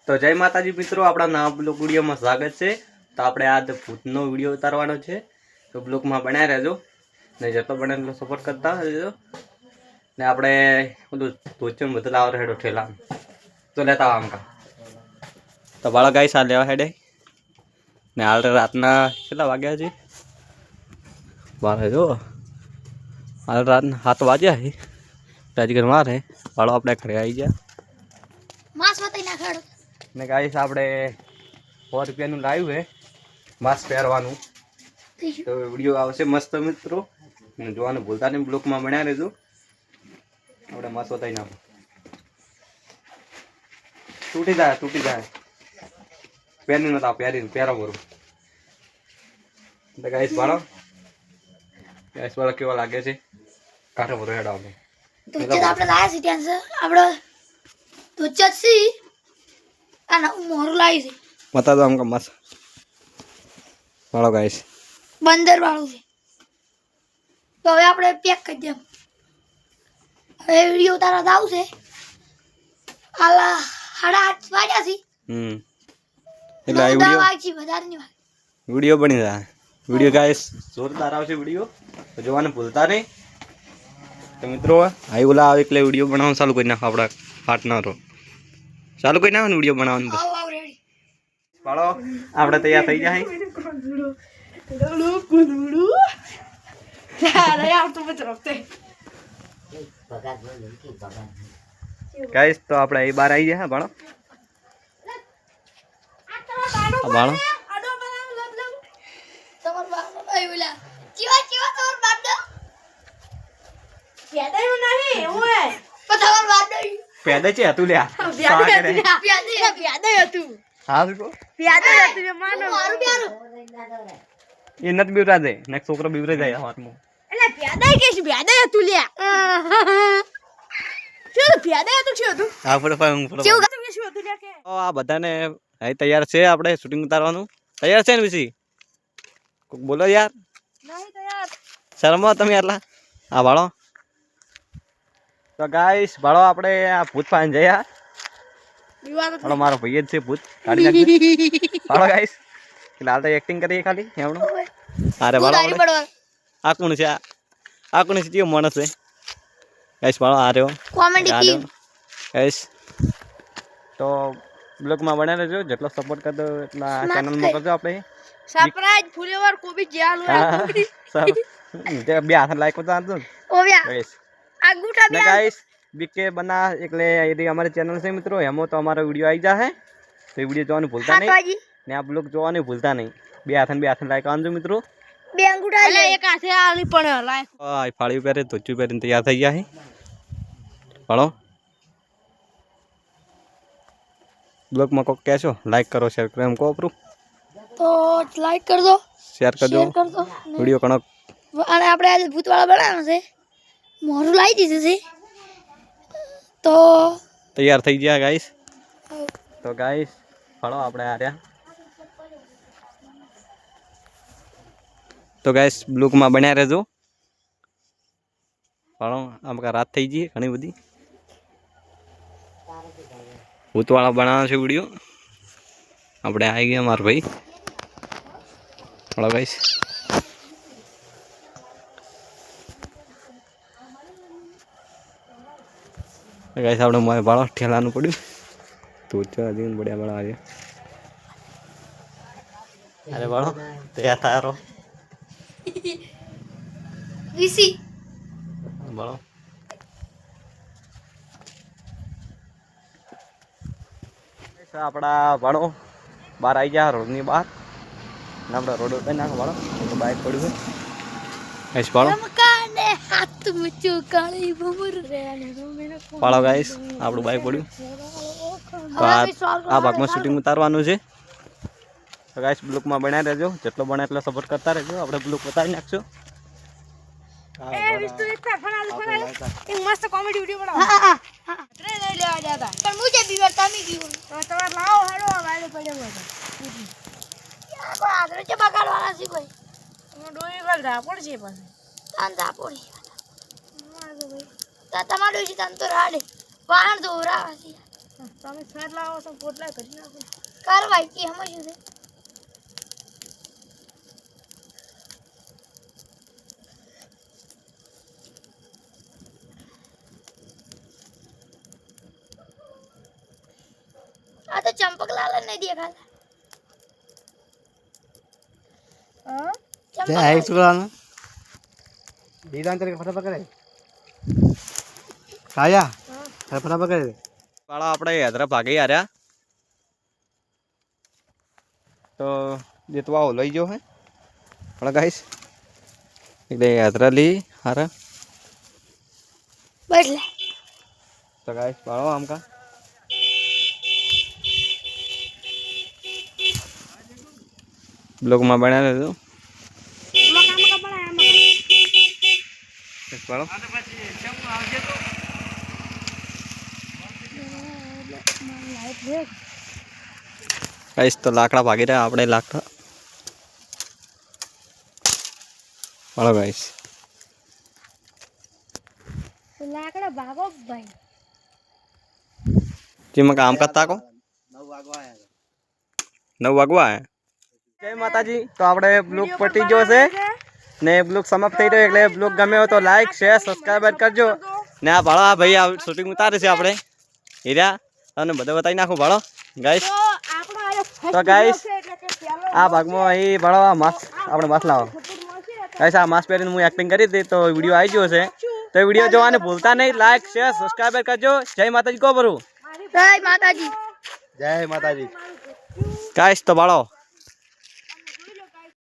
તો જય માતાજી મિત્રો, આપણા નવા બ્લોગ વિડીયોમાં સ્વાગત છે। તો આપણે આજ ભૂતનો વિડીયો ઉતારવાનો છે, તો બ્લોગમાં બનાવી રહેજો ને જેટલો બને એટલો સપોર્ટ કરતા રહેજો ને આપણે બધું ધોચમ બધું લાવવા હેડો ઠેલા તો લેતા આમ કા તો બાળા ગાય સા લેવા હેડે ને હાલ રાતના કેટલા વાગ્યા છે? 12 જો હાલ રાતના 7 વાગ્યા છે। તાજી ઘરમાં રહે બાળો આપણે ઘરે આવી ગયા मास बताई ना खड़ ने गाइस આપણે 100 રૂપિયાનું લાવ્યું હે માસ્ક પહેરવાનું। તો વિડિયો આવશે મસ્ત મિત્રો, અને જોવાનું ભૂલતા નહીં, બ્લોગમાં બન્યા રહેજો। આપણે માસ્ક બતાઈ નાખો, તૂટી જાય પહેરી નતા પહેરો બરો। તો ગાइस બાળો કેવા લાગે છે કાઠો ભરો હેડ આવતો તો આપણે લાયા છે ત્યાં છે આપણે તો ચસી આના મોર લાવી છે બતા દો हमको मस्त बाळो गाइस બંદર વાળું છે। તો હવે આપણે પેક કરી દઈએ। હવે વિડિયો ઉતારવા આવશે આલા 8:30 વાગ્યા છે। એટલે આ વિડિયો વાગી વધારે નહીં વિડિયો બની જાય। વિડિયો ગાइस જોરદાર આવશે વિડિયો, તો જોવાનું ભૂલતા નહીં। તો મિત્રો આઈ ઓલા એટલે વિડિયો બનાવવાનું ચાલુ કરી નાખો આપડા પાર્ટનરો, ચાલુ કરી નાખો વિડિયો બનાવવાનું બસ। આવ રેડી બાળો આપણે તૈયાર થઈ જાય। ગાइस તો આપણે અહીં બહાર આવી ગયા બાળો બાળો તમાર બાપ આઈલા કેવા તમાર બાપ દો પેદાય નહીં ઓય તમાર બાપ દો પેદા છે તું લ્યા પેદાય હતું હા કો પેદાય હતું માનો મારું પ્યારો એ નત બીવરા દે ને છોકરો બીવરે જાય હાથમાં એટલે પેદાય કે છે પેદાય હતું લ્યા શું પેદાય હતું શું હતું હા ફોટો કેવું શું હતું લ્યા કે આ બધાને અહીં તૈયાર છે, આપણે શૂટિંગ ઉતારવાનું તૈયાર છે ને વિસી કોક બોલો યાર નહીં તૈયાર શરમો તમે આટલા હા ભાળો। તો ગાઈસ ભાળો આપણે આ ભૂત પાન જયા ભાળો મારો ભાઈ જ છે ભૂત કાઢી નાખજો ભાળો ગાઈસ એટલે હાલ તો એક્ટિંગ કરીએ ખાલી એમણો અરે ભાળો આ કોણ છે આ કોણ છે માણસ છે ગાઈસ ભાળો આ રહ્યો કોમેડી કિંગ ગાઈસ। તો બ્લોગમાં બનાવી રહેજો, જેટલો સપોર્ટ કરજો એટલા ચેનલમાં કરજો। આપણે સરપ્રાઈઝ ફૂલેવર કોબી જાલ બે હાથ લાઈક કરતા હતો ઓવ્યા ગાઈસ આ ગુટા ને ગાઈસ બીકે બના એટલે એ અમારી ચેનલ છે મિત્રો, એમાં તો અમારો વિડિયો આવી જશે, તો એ વિડિયો જોવાનું ભૂલતા નહીં ને આ બ્લોગ જોવાનું ભૂલતા નહીં। બે હાથ લાઈક આનજો મિત્રો, બે અંગૂઠા એટલે એક હાથે આલી પણ લાઈક આ ફાળી પહેરે ધોચું પહેરીને તૈયાર થઈ ગયા છે ભાળો। બ્લોગમાં કોક કહેશો લાઈક કરો શેર કરો એમ કહો પ્રૂફ તો લાઈક કરજો શેર કરજો વિડિયો ઘણો। અને આપણે આજે ભૂતવાળા બનાવવાનો છે, મોરું લાવી દીધું છે તો તૈયાર થઈ ગયા ગાઈસ। તો ગાઈસ ફળો આપણે આર્યા તો ગાઈસ બ્લોગમાં બન્યા રહેજો ફળો। આમ કા રાત થઈ ગઈ ઘણી બધી, ભૂતવાળા બનાવવાનો છે વિડીયો, આપણે આવી ગયા મારા ભાઈ ફળો ગાઈસ। ગાઈસ આપણે મોય બાળો ઠેલાનું પડ્યું તો ચાલીને બડ્યા બાળા આવ્યા। અરે બાળો તૈયાર થારો વીસી બાળો આપણા બાળો બહાર આવી ગયા રોડની બહાર ને આપણે રોડ ઉપર નાખો બાળો તો બાઇક પડ્યું છે ગાઈસ બાળો મકાને હાથ મુચો કાળી ભમર રે બાળો ગાઈસ આપણું બાઇક પડ્યું તો આ ભાગમાં શૂટિંગ ઉતારવાનું છે। તો ગાઈસ બ્લોગમાં બનાવી રહેજો, જેટલો બને એટલો સપોર્ટ કરતા રહેજો, આપણે બ્લોગ બતાવી નાખશું। એ વિસ્તુ એકતા ફણાલ એક મસ્ત કોમેડી વિડિયો બનાવો। હા ટ્રે લઈ લેવા જાતા પણ મુજે બીવર તામી ગયું તો તમાર લાવો હેડો વાળે પડ્યો હતો યા કો આદરે કે બગાડવાના છે કોઈ હું ડોઈ કર જા પડશે પાસે તાન જા પડી માર દો ભાઈ તા તમારો છે તાન તો રાડે વાહણ દોરા છે તમે સાર લાવો તો પોટલા કરી નાખો કાર્યવાહી કે સમજ્યું છે આ તો ચંપકલાલ ને દેખાતા હા क्या है इसको लाना दीदान तेरे फटाफट करे काया फटाफट करे વાળા આપણે યાત્રા ભાગી આર્યા તો જેતવા લઈ ગયો હે પણ ગાઈસ એટલે યાત્રા લી હારા બદલે તો ગાઈસ વાળો આમ કા બ્લોગ માં બના લેજો વાળો ગાઈસ તો લાકડા ભાગી રહ્યા આપણે લાકડા વાળો ગાઈસ લાકડા ભાગો ભાઈ જેમાં કામ કરતા કો 9 વાગવા આયા 9 વાગવા આયા જય માતાજી તો આપણે બ્લોગ પટી ગયો છે ને બ્લોગ સમાપ્ત થઈ રહ્યો એટલે બ્લોગ ગમે હોય તો લાઈક શેર સબસ્ક્રાઇબ કરજો ને આ ભાળો આ ભાઈ આ શૂટિંગ ઉતારે છે આપણે હીરા તમને બધું બતાવી નાખું ભાળો ગાઈસ તો ગાઈસ આ ભાગમાં અહીં ભાળો આ માસ્ક આપણે માસ્ક લાવો ગાઈસ આ માસ્ક પહેરીને હું એક્ટિંગ કરી હતી તો વિડીયો આવી ગયો છે તો વિડીયો જોવાને ભૂલતા નહીં લાઈક શેર સબસ્ક્રાઇબ કરજો જય માતાજી કો ભરું જય માતાજી जय माता दी ગાઈસ તો ભાળો